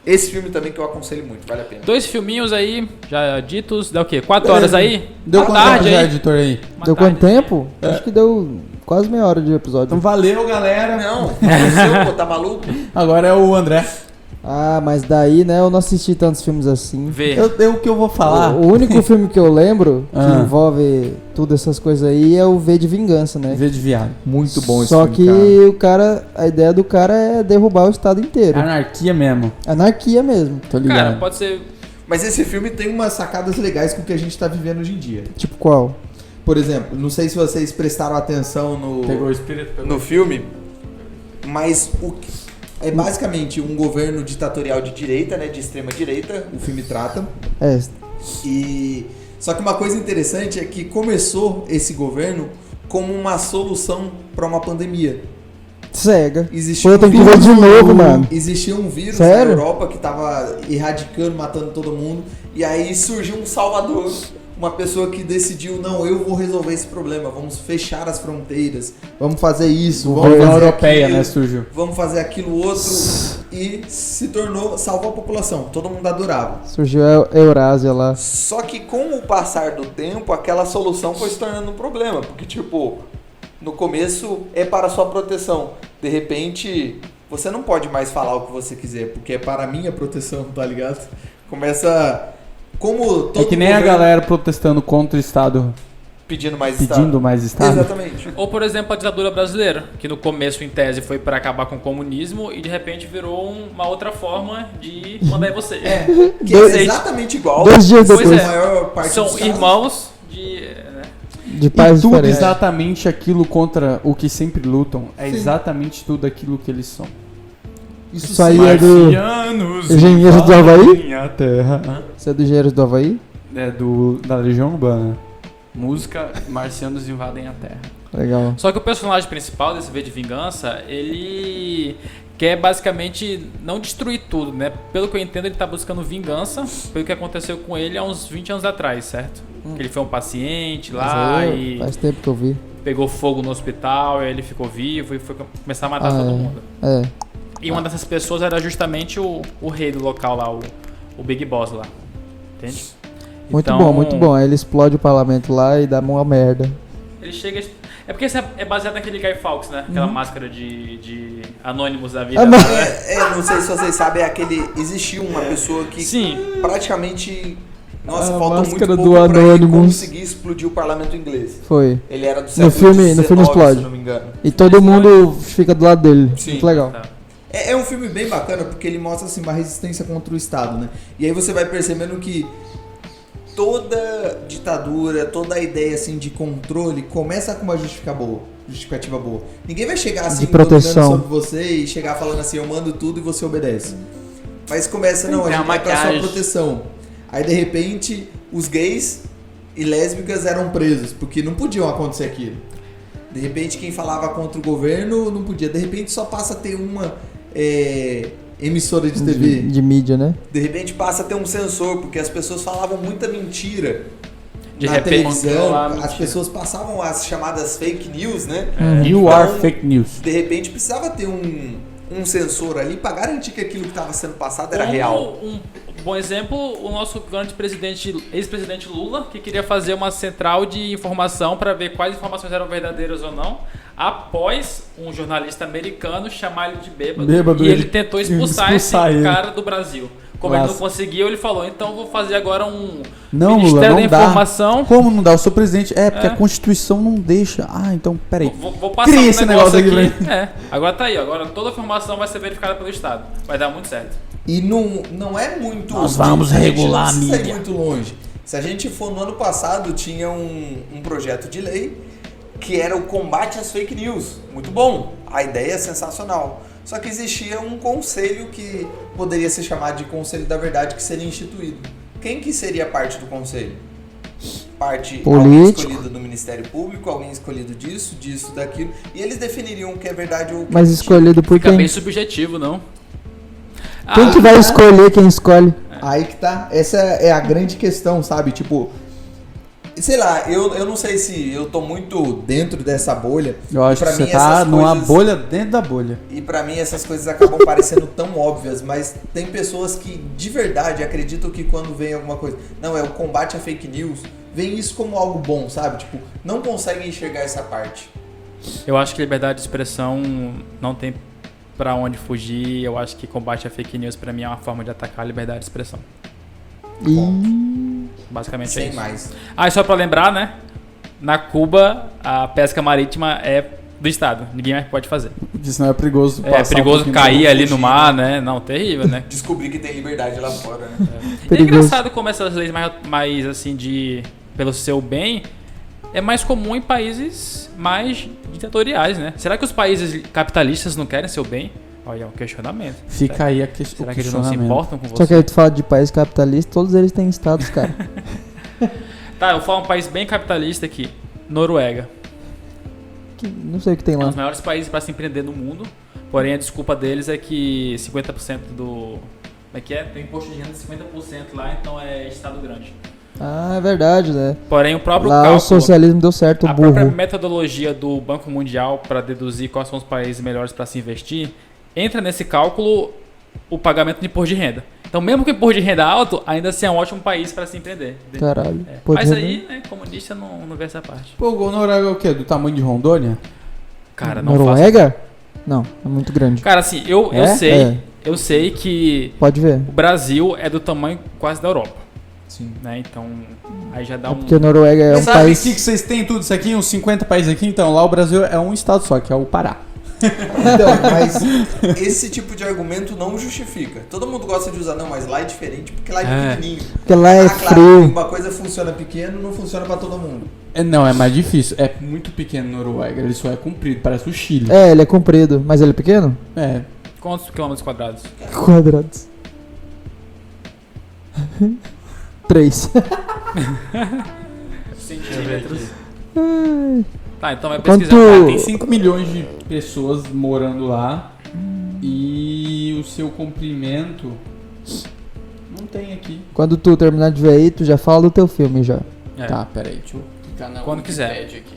esse filme também que eu aconselho muito, vale a pena. 2 filminhos aí, já ditos. Deu o quê? 4 horas aí? Deu Uma quanto tempo tarde já, aí. editor aí? Uma Deu tarde. quanto tempo? Acho que deu quase meia hora de episódio. Então valeu, galera. Não, você, pô, tá maluco? Agora é o André. Ah, mas daí, né, eu não assisti tantos filmes assim. Vê. O que eu vou falar? O único filme que eu lembro que Ah. envolve tudo essas coisas aí é o V de Vingança, né? V de viado. Muito bom esse Só filme, que a ideia do cara é derrubar o estado inteiro. Anarquia mesmo. Anarquia mesmo. Tô ligado. Cara, pode ser. Mas esse filme tem umas sacadas legais com o que a gente tá vivendo hoje em dia. Tipo qual? Por exemplo, não sei se vocês prestaram atenção Pegou o espírito. no filme, mas é basicamente um governo ditatorial de direita, né, de extrema direita, o filme trata. É, Só que uma coisa interessante é que começou esse governo como uma solução para uma pandemia. cega. Existia Pô, eu tenho que ver de novo, mano. Existia um vírus Sério? na Europa que tava erradicando, matando todo mundo. E aí surgiu um salvador. Uma pessoa que decidiu, não, eu vou resolver esse problema. Vamos fechar as fronteiras. Vamos fazer isso. A Vamos União fazer Europeia, aquilo, né, surgiu. Vamos fazer aquilo outro. E se tornou, salvou a população. Todo mundo adorava. Surgiu a Eurásia lá. Só que com o passar do tempo, aquela solução foi se tornando um problema. Porque, tipo, no começo é para a sua proteção. De repente, você não pode mais falar o que você quiser, porque é para a minha proteção, tá ligado? Começa... Como todo É que nem a governo galera protestando contra o Estado, pedindo mais pedindo Estado. mais Estado. Exatamente. Ou, por exemplo, a ditadura brasileira, que no começo, em tese, foi para acabar com o comunismo e de repente virou uma outra forma de mandar em você. Que é exatamente igual. 2 dias Pois depois. é. A maior parte São dos casos. irmãos de. Né? De E pais tudo diferentes. exatamente aquilo contra o que sempre lutam. É exatamente tudo aquilo que eles são. Isso aí é do Marcianos Engenheiros do Havaí? invadem a Terra. Você é do Engenheiros do Havaí? É da Legião Urbana. Música Marcianos invadem a Terra. Legal. Só que o personagem principal desse V de Vingança, ele quer basicamente não destruir tudo, né? Pelo que eu entendo, ele tá buscando vingança pelo que aconteceu com ele há uns 20 anos atrás, certo? Que ele foi um paciente lá Mas e faz tempo que eu vi. pegou fogo no hospital, aí ele ficou vivo e foi começar a matar Ah, todo é. mundo. É. E uma dessas pessoas era justamente o rei do local lá, o Big Boss lá. Entende? Muito Então, bom, muito bom. Aí ele explode o parlamento lá e dá uma merda. Ele chega. É porque esse é baseado naquele Guy Fawkes, né? Aquela máscara de Anonymous da vida. Ah, não. Não sei se vocês sabem, é aquele... Existiu uma pessoa que Sim. praticamente... Nossa, A faltou muito máscara pouco do pra ele Anonymous. conseguir explodir o parlamento inglês. Foi. Ele era do No século filme XIX, explode. se não me engano. E todo mundo fica do lado dele. Sim. Muito legal. Tá. É um filme bem bacana porque ele mostra assim, uma resistência contra o Estado, né? E aí você vai percebendo que toda ditadura, toda a ideia assim, de controle começa com uma justificativa boa. Ninguém vai chegar assim, De proteção. dominando sobre você e chegar falando assim, eu mando tudo e você obedece. Mas começa, não, a Tem gente uma vai pra sua maquiagem. proteção. Aí de repente, os gays e lésbicas eram presos, porque não podiam acontecer aquilo. De repente, quem falava contra o governo não podia. De repente, só passa a ter uma emissora de TV. De mídia, né? De repente, passa a ter um censor, porque as pessoas falavam muita mentira De na repente, televisão. controlar a As mentira. pessoas passavam as chamadas fake news, né? You are fake news. De repente, precisava ter um sensor ali para garantir que aquilo que estava sendo passado era Como real. Um bom exemplo, o nosso grande ex-presidente Lula, que queria fazer uma central de informação para ver quais informações eram verdadeiras ou não, após um jornalista americano chamar ele de bêbado e ele tentou expulsar esse ele. cara do Brasil. Como ele não Nossa. conseguiu, ele falou, então vou fazer agora um Não, Ministério Lula, não da dá. Informação. Como não dá? Eu sou presidente. É, porque É. a Constituição não deixa. Ah, então, peraí. Vou passar Cria um esse negócio negócio aqui aqui. Agora tá aí, agora toda a informação vai ser verificada pelo Estado. Vai dar muito certo. E não é muito... Nós vamos a gente regular não a precisa ir mídia. muito longe. Se a gente for no ano passado, tinha um projeto de lei que era o combate às fake news. Muito bom. A ideia é sensacional. Só que existia um conselho que poderia ser chamado de Conselho da Verdade que seria instituído. Quem que seria parte do conselho? parte Político. alguém escolhido do Ministério Público, alguém escolhido disso, daquilo, e eles definiriam o que é verdade ou o que Mas é mentira. escolhido por Fica quem? bem subjetivo, não? Quem que vai escolher quem escolhe? Aí que tá, essa é a grande questão, sabe? Tipo, sei lá, eu não sei se eu tô muito dentro dessa bolha. Eu acho Pra que você mim, tá essas numa coisas- bolha dentro da bolha. E pra mim essas coisas acabam parecendo tão óbvias, mas tem pessoas que de verdade acreditam que quando vem alguma coisa, não, é o combate à fake news, vem isso como algo bom, sabe? Tipo, não conseguem enxergar essa parte. Eu acho que liberdade de expressão não tem pra onde fugir. Eu acho que combate a fake news pra mim é uma forma de atacar a liberdade de expressão. E... Basicamente é Sem isso. mais. Ah, e só pra lembrar, né? Na Cuba, a pesca marítima é do Estado. Ninguém mais pode fazer. Porque senão é perigoso É passar perigoso pouquinho cair do- ali no fugir, mar, né? Não, terrível, né? Descobri que tem liberdade lá fora, né? E é Perigoso. engraçado como essas leis mais assim, pelo seu bem, é mais comum em países mais ditatoriais, né? Será que os países capitalistas não querem seu bem? Olha, é um questionamento. Fica aí a Será que eles não se importam com Só você? que aí tu fala de país capitalista, todos eles têm estados, cara. Tá, eu falo um país bem capitalista aqui. Noruega. Não sei o que tem É um lá. dos maiores países para se empreender no mundo. Porém, a desculpa deles é que 50% do... Como é que é? Tem imposto de renda de 50% lá, então é estado grande. Ah, é verdade, né? Porém, o próprio Lá cálculo... o socialismo deu certo, o A própria burro. metodologia do Banco Mundial para deduzir quais são os países melhores para se investir, entra nesse cálculo o pagamento de imposto de renda. Então, mesmo que o imposto de renda é alto, ainda assim é um ótimo país para se empreender. Caralho. É. Pode Mas ser, aí, né, comunista não vê essa parte. Pô, o Noruega é o quê? Do tamanho de Rondônia? Cara, não faço. Noruega? Não, é muito grande. Cara, assim, eu É? sei, É. eu sei que Pode ver. o Brasil é do tamanho quase da Europa, Sim. né? Então, aí já dá É um... porque a Noruega é um Sabe país... que vocês têm tudo isso aqui, uns 50 países aqui? Então, lá o Brasil é um estado só, que é o Pará. Então, mas esse tipo de argumento não justifica. Todo mundo gosta de usar, não, mas lá é diferente porque lá é pequenininho. Porque lá é Claro, frio. uma coisa funciona pequeno, não funciona pra todo mundo. Não, é mais difícil. É muito pequeno Noruega, ele só é comprido, parece o Chile. É, ele é comprido, mas ele é pequeno? É. Quantos quilômetros quadrados? Quadrados. 3. Centímetros. Ai. Tá, então vai Quanto- pesquisar. Tem 5 milhões de pessoas morando lá e o seu comprimento não tem aqui. Quando tu terminar de ver aí, tu já fala do teu filme já. É. Tá, peraí, deixa eu clicar na Quando quiser. Wikipedia aqui.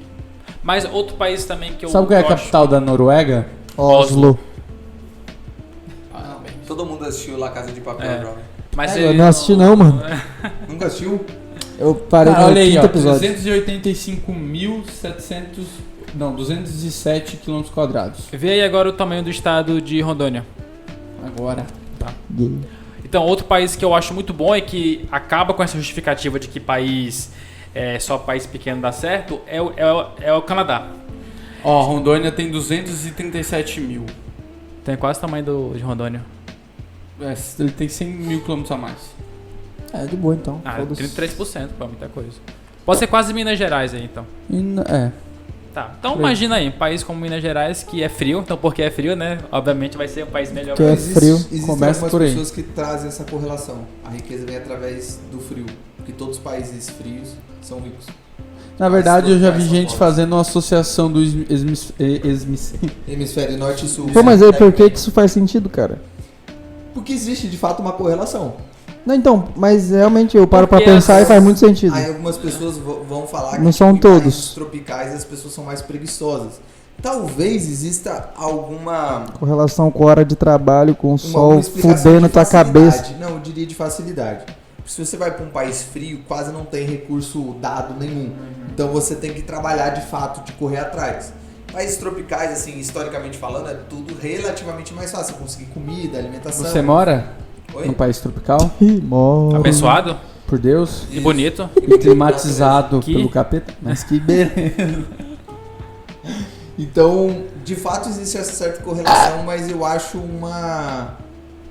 Mas outro país também que eu Sabe qual é a gosto- capital da Noruega? Oslo. Ah, não, bem. Todo mundo assistiu La Casa de Papel, É. jovem. Mas Eu ele não assisti não, mano. Nunca assistiu? Eu parei Cara, no olha aí, quinto ó, episódio. 285.700... Não, 207 km quadrados. Vê aí agora o tamanho do estado de Rondônia. Agora. Gay. Então, outro país que eu acho muito bom e que acaba com essa justificativa de que país só país pequeno dá certo é o Canadá. Ó, Rondônia tem 237 mil. Tem quase o tamanho de Rondônia. É, ele tem 100 mil quilômetros a mais. É, de boa então. Ah, Foda-se. 33%, pô, muita coisa. Pode ser quase Minas Gerais aí, então. É. Tá, então Por aí. imagina aí, um país como Minas Gerais que é frio, então porque é frio, né? Obviamente vai ser um país melhor. Que é frio. Existem Começa algumas por aí. pessoas que trazem essa correlação. A riqueza vem através do frio. Porque todos os países frios são ricos. Na verdade, eu já vi São gente pobres. fazendo uma associação do Hemisfério norte e sul. Pô, mas aí por que isso faz sentido, cara? Porque existe de fato uma correlação. Não, então, mas realmente eu paro pra Porque pensar e as- faz muito sentido. Aí algumas pessoas vão falar que Não são tipo, em todos. países tropicais as pessoas são mais preguiçosas. Talvez exista alguma Com hora de trabalho, com o uma sol explicação fudendo de tua facilidade. cabeça. Não, eu diria de facilidade. Se você vai para um país frio, quase não tem recurso dado nenhum. Então você tem que trabalhar de fato, de correr atrás. Países tropicais, assim, historicamente falando, é tudo relativamente mais fácil. Conseguir comida, alimentação. Você mora Oi? num país tropical, Ih, mó. Abençoado por Deus, e bonito. e climatizado Que- pelo capeta? Mas que beleza. Então, de fato existe essa certa correlação, mas eu acho uma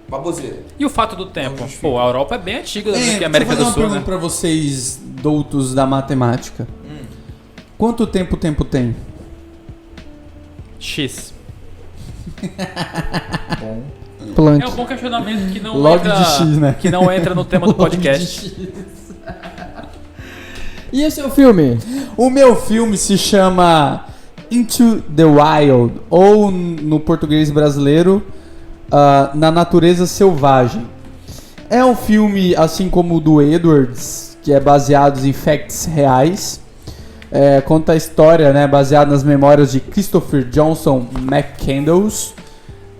baboseira. E o fato do tempo? justifica. Pô, a Europa é bem antiga do que a Deixa eu América fazer do uma Sul, pergunta né? pra vocês, doutos da matemática. Quanto tempo o tempo tem? X. Bom. Plant. É um bom questionamento que não Log entra, de X, né? que não entra no tema do podcast. E esse é o filme? O meu filme se chama Into the Wild, ou no português brasileiro, Na Natureza Selvagem. É um filme, assim como o do Edwards, que é baseado em facts reais. Conta a história, né, baseada nas memórias de Christopher Johnson McCandless.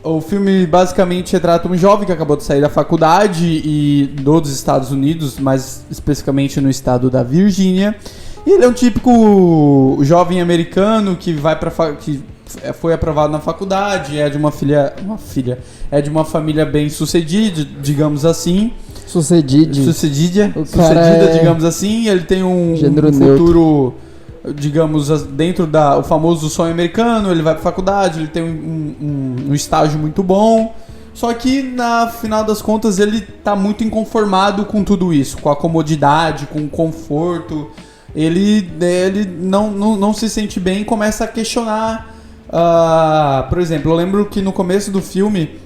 O filme basicamente retrata um jovem que acabou de sair da faculdade e dos Estados Unidos, mais especificamente no estado da Virgínia. E ele é um típico jovem americano que que foi aprovado na faculdade, é de uma família bem sucedida, digamos assim. Sucedida, digamos assim. Ele tem um futuro, digamos, dentro o famoso sonho americano. Ele vai pra faculdade, ele tem um estágio muito bom. Só que, na final das contas, ele tá muito inconformado com tudo isso, com a comodidade, com o conforto. Ele não se sente bem e começa a questionar. Por exemplo, eu lembro que no começo do filme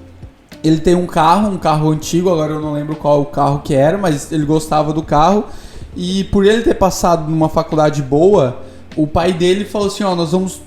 ele tem um carro antigo, agora eu não lembro qual o carro que era, mas ele gostava do carro. E por ele ter passado numa faculdade boa, o pai dele falou assim, nós vamos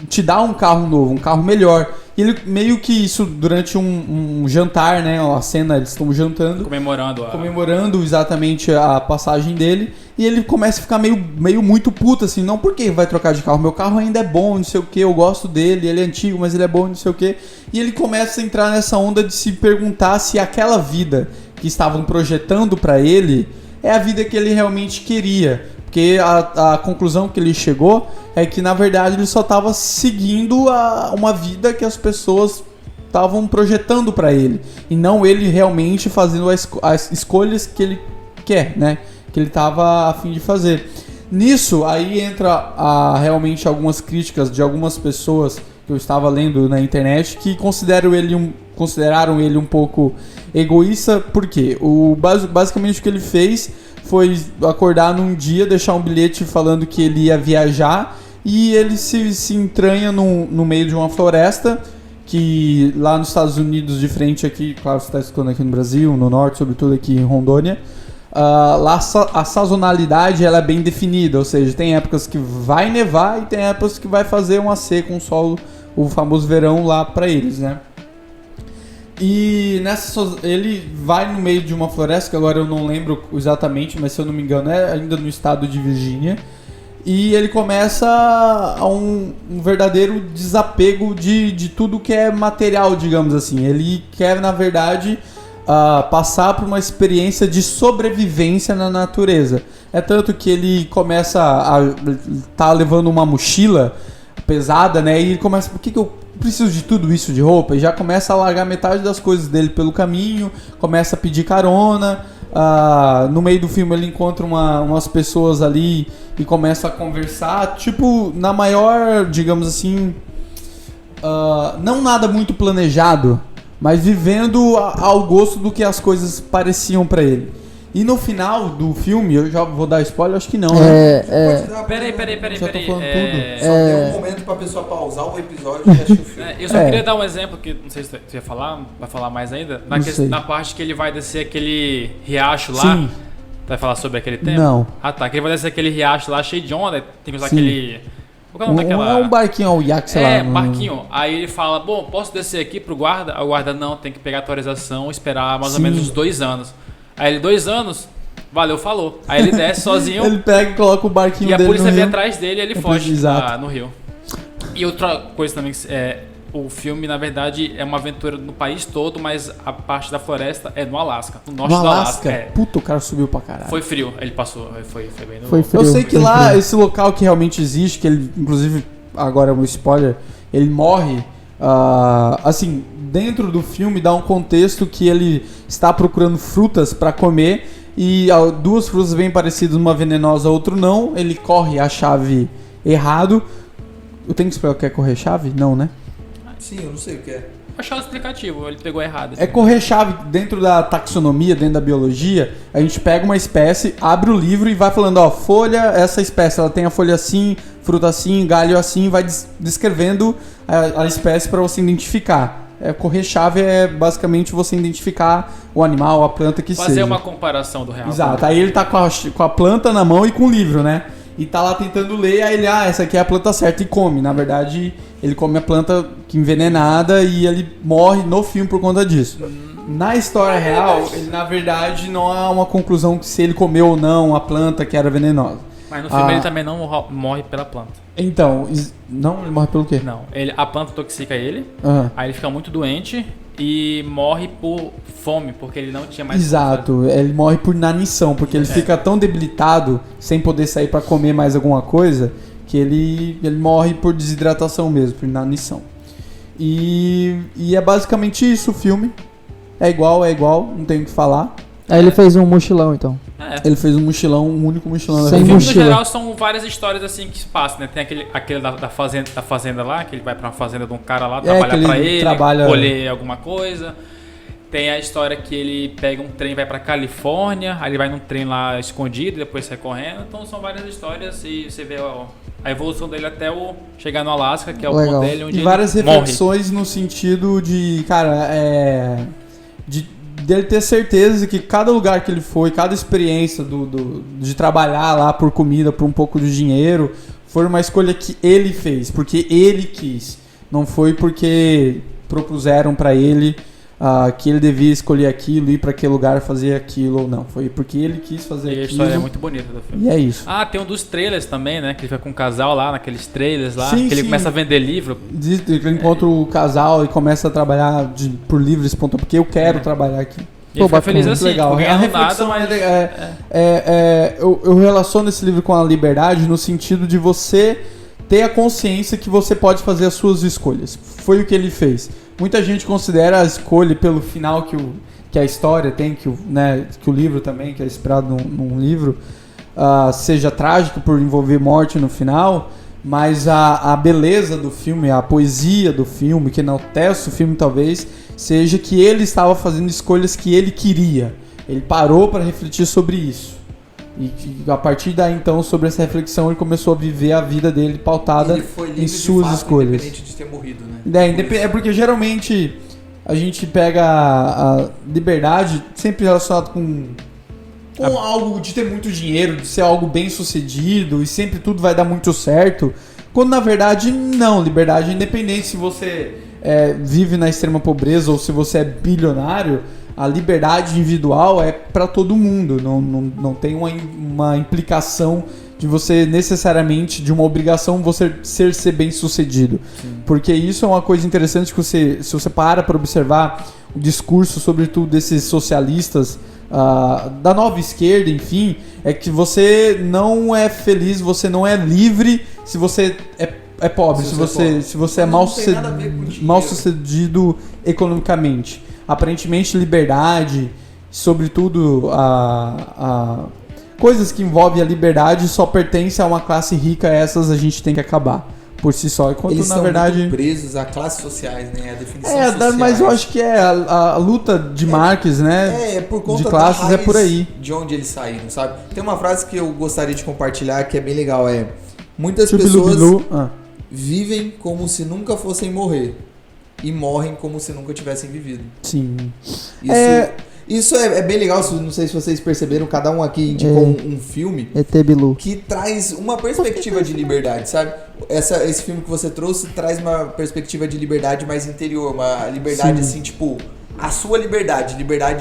te dar um carro novo, um carro melhor. E ele meio que isso durante um jantar, né, a cena, eles estão jantando, comemorando exatamente a passagem dele. E ele começa a ficar meio muito puto, assim, não, por que vai trocar de carro? Meu carro ainda é bom, não sei o que, eu gosto dele, ele é antigo, mas ele é bom, não sei o que. E ele começa a entrar nessa onda de se perguntar se aquela vida que estavam projetando pra ele é a vida que ele realmente queria. Porque a conclusão que ele chegou é que, na verdade, ele só estava seguindo uma vida que as pessoas estavam projetando pra ele. E não ele realmente fazendo as escolhas que ele quer, né? Que ele estava a fim de fazer. Nisso, aí entra realmente algumas críticas de algumas pessoas que eu estava lendo na internet que consideraram ele um pouco egoísta. Por quê? Basicamente o que ele fez foi acordar num dia, deixar um bilhete falando que ele ia viajar e ele se entranha no meio de uma floresta, que lá nos Estados Unidos, de frente aqui, claro, você está escutando aqui no Brasil, no norte, sobretudo aqui em Rondônia, lá a sazonalidade ela é bem definida, ou seja, tem épocas que vai nevar e tem épocas que vai fazer uma seca, um solo, o famoso verão lá para eles, né? E ele vai no meio de uma floresta, que agora eu não lembro exatamente, mas se eu não me engano é ainda no estado de Virgínia. E ele começa a um verdadeiro desapego de tudo que é material, digamos assim. Ele quer, na verdade, passar por uma experiência de sobrevivência na natureza. É tanto que ele começa a tá levando uma mochila pesada, né? E ele começa, por que eu preciso de tudo isso de roupa? E já começa a largar metade das coisas dele pelo caminho, começa a pedir carona. No meio do filme ele encontra umas pessoas ali e começa a conversar, tipo, na maior, digamos assim, não nada muito planejado, mas vivendo ao gosto do que as coisas pareciam pra ele. E no final do filme, eu já vou dar spoiler, acho que não, né? Peraí. Já tô falando tudo. Só tem um momento pra pessoa pausar o episódio e assistir o filme. Eu só queria dar um exemplo, que não sei se você ia falar, vai falar mais ainda. Na parte que ele vai descer aquele riacho lá. Sim. Vai falar sobre aquele tema? Não. Que ele vai descer aquele riacho lá cheio de onda, tem que usar Sim. aquele... Qual é o nome daquela... É um barquinho, um iaque, sei lá. Barquinho. Aí ele fala, bom, posso descer aqui pro guarda? O guarda, não, tem que pegar a autorização, esperar mais ou menos uns 2 anos. Aí ele, 2 anos... Valeu, falou. Aí ele desce sozinho. Ele pega e coloca o barquinho dele e a polícia no vem rio. atrás dele e ele foge no rio. E outra coisa também, o filme, na verdade, é uma aventura no país todo, mas a parte da floresta é no Alasca, no norte do Alasca. Puta, o cara subiu pra caralho. Foi frio, ele passou, foi bem no... Foi frio. Eu sei que lá, esse local que realmente existe, que ele, inclusive, agora é um spoiler, ele morre, assim, dentro do filme dá um contexto que ele está procurando frutas pra comer e 2 frutas bem parecidas, uma venenosa, a outra não, ele corre a chave errado. Eu tenho que explicar o que é correr chave? Não, né? Sim, eu não sei o que é. Achar o explicativo, ele pegou errado. É correr chave dentro da taxonomia, dentro da biologia. A gente pega uma espécie, abre o livro e vai falando, folha, essa espécie, ela tem a folha assim, fruta assim, galho assim, vai descrevendo a espécie para você identificar. correr-chave é basicamente você identificar o animal, a planta que seja. Fazer uma comparação do real. Exato, aí ele tá com a planta na mão e com o livro, né? E tá lá tentando ler, aí ele, essa aqui é a planta certa e come. Na verdade, ele come a planta que envenenada e ele morre no filme por conta disso. Na história real, ele na verdade não há uma conclusão que se ele comeu ou não a planta que era venenosa. Mas no filme ele também não morre pela planta. Então, não? Ele morre pelo quê? Não, a planta toxica ele, Aham. aí ele fica muito doente e morre por fome, porque ele não tinha mais... Exato, ele morre por inanição, porque ele fica tão debilitado, sem poder sair pra comer mais alguma coisa, que ele morre por desidratação mesmo, por inanição. E é basicamente isso o filme. É igual, não tenho o que falar. Aí ele fez um mochilão, então. Ele fez um mochilão, um único mochilão. Sem O filme, mochila. no geral, são várias histórias assim que se passam, né? Tem aquele da fazenda lá, que ele vai pra uma fazenda de um cara lá, trabalhar que pra ele ele, trabalha- colher alguma coisa. Tem a história que ele pega um trem e vai pra Califórnia, aí ele vai num trem lá escondido, depois sai correndo. Então são várias histórias e você vê a evolução dele até chegar no Alasca, que é o Legal. ponto dele onde E várias ele morre. reflexões no sentido de, cara, dele ter certeza que cada lugar que ele foi, cada experiência de trabalhar lá por comida, por um pouco de dinheiro, foi uma escolha que ele fez, porque ele quis. Não foi porque propuseram pra ele que ele devia escolher aquilo, ir pra aquele lugar fazer aquilo ou não. Foi porque ele quis fazer E a aquilo. história é muito bonita do filme. E é isso. Tem um dos trailers também, né? Que ele fica com um casal lá, naqueles trailers lá, Sim, que ele sim. começa a vender livro. Diz que ele encontra o casal e começa a trabalhar por livre espontâneo, porque eu quero trabalhar aqui. E ele fica bacana, feliz Muito assim, legal. tipo, A ganhando nada, reflexão mas... eu relaciono esse livro com a liberdade no sentido de você ter a consciência que você pode fazer as suas escolhas. Foi o que ele fez. Muita gente considera a escolha pelo final que a história tem, que o livro também, que é inspirado num livro, seja trágico por envolver morte no final, mas a beleza do filme, a poesia do filme, que enaltece o filme talvez, seja que ele estava fazendo escolhas que ele queria. Ele parou para refletir sobre isso. E que, a partir daí, então, sobre essa reflexão, ele começou a viver a vida dele pautada Ele foi livre em suas de fato, escolhas. independente de ter morrido, né? É porque geralmente a gente pega a liberdade sempre relacionado com algo de ter muito dinheiro, de ser algo bem sucedido e sempre tudo vai dar muito certo. Quando na verdade não, liberdade é independente se você vive na extrema pobreza ou se você é bilionário. A liberdade individual é para todo mundo, não tem uma implicação de você necessariamente, de uma obrigação você ser bem sucedido. Sim. Porque isso é uma coisa interessante que se você para observar o discurso, sobretudo desses socialistas, da nova esquerda, enfim, é que você não é feliz, você não é livre se você é pobre, se você é mal sucedido economicamente. Aparentemente liberdade, sobretudo coisas que envolvem a liberdade só pertencem a uma classe rica, essas a gente tem que acabar por si só. Enquanto eles na estão verdade muito presos a classes sociais, né? A definição social. mas eu acho que a luta de Marx, né? Por conta de classes da raiz por aí. de onde eles saíram, sabe? Tem uma frase que eu gostaria de compartilhar que é bem legal, muitas pessoas vivem como se nunca fossem morrer e morrem como se nunca tivessem vivido. Sim. Isso é bem legal, não sei se vocês perceberam, cada um aqui indicou um filme ET Bilu, que traz uma perspectiva de liberdade, sabe? Esse filme que você trouxe traz uma perspectiva de liberdade mais interior, uma liberdade assim, tipo, a sua liberdade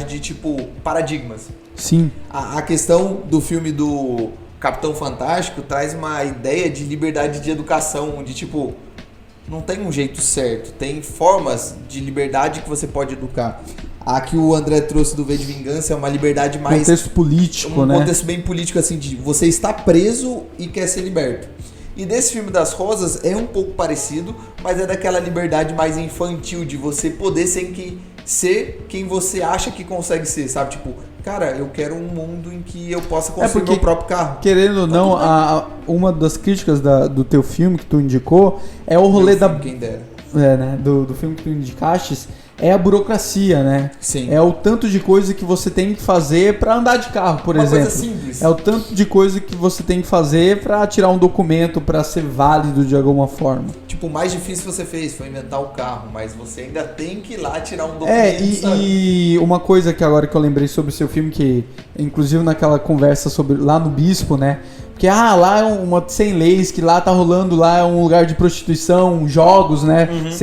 de tipo, paradigmas. Sim. A questão do filme do Capitão Fantástico traz uma ideia de liberdade de educação, onde tipo, não tem um jeito certo, tem formas de liberdade que você pode educar. A que o André trouxe do V de Vingança é uma liberdade mais... Contexto político, né? Um contexto bem político, assim, de você está preso e quer ser liberto. E desse filme das Rosas é um pouco parecido, mas é daquela liberdade mais infantil, de você poder ser quem você acha que consegue ser, sabe? Tipo, cara, eu quero um mundo em que eu possa construir meu próprio carro. Querendo ou não, uma das críticas do teu filme que tu indicou é o rolê Quem dera. Né, do filme que tu indicaste, é a burocracia, né? Sim. É o tanto de coisa que você tem que fazer pra andar de carro, por exemplo. Coisa simples. É o tanto de coisa que você tem que fazer pra tirar um documento, pra ser válido de alguma forma. Tipo, tipo, o mais difícil você fez foi inventar o carro, mas você ainda tem que ir lá tirar um documento, sabe? E uma coisa que agora que eu lembrei sobre o seu filme, que inclusive naquela conversa sobre lá no Bispo, né? Porque lá é uma sem leis, que lá tá rolando, lá é um lugar de prostituição, jogos, né? Sempre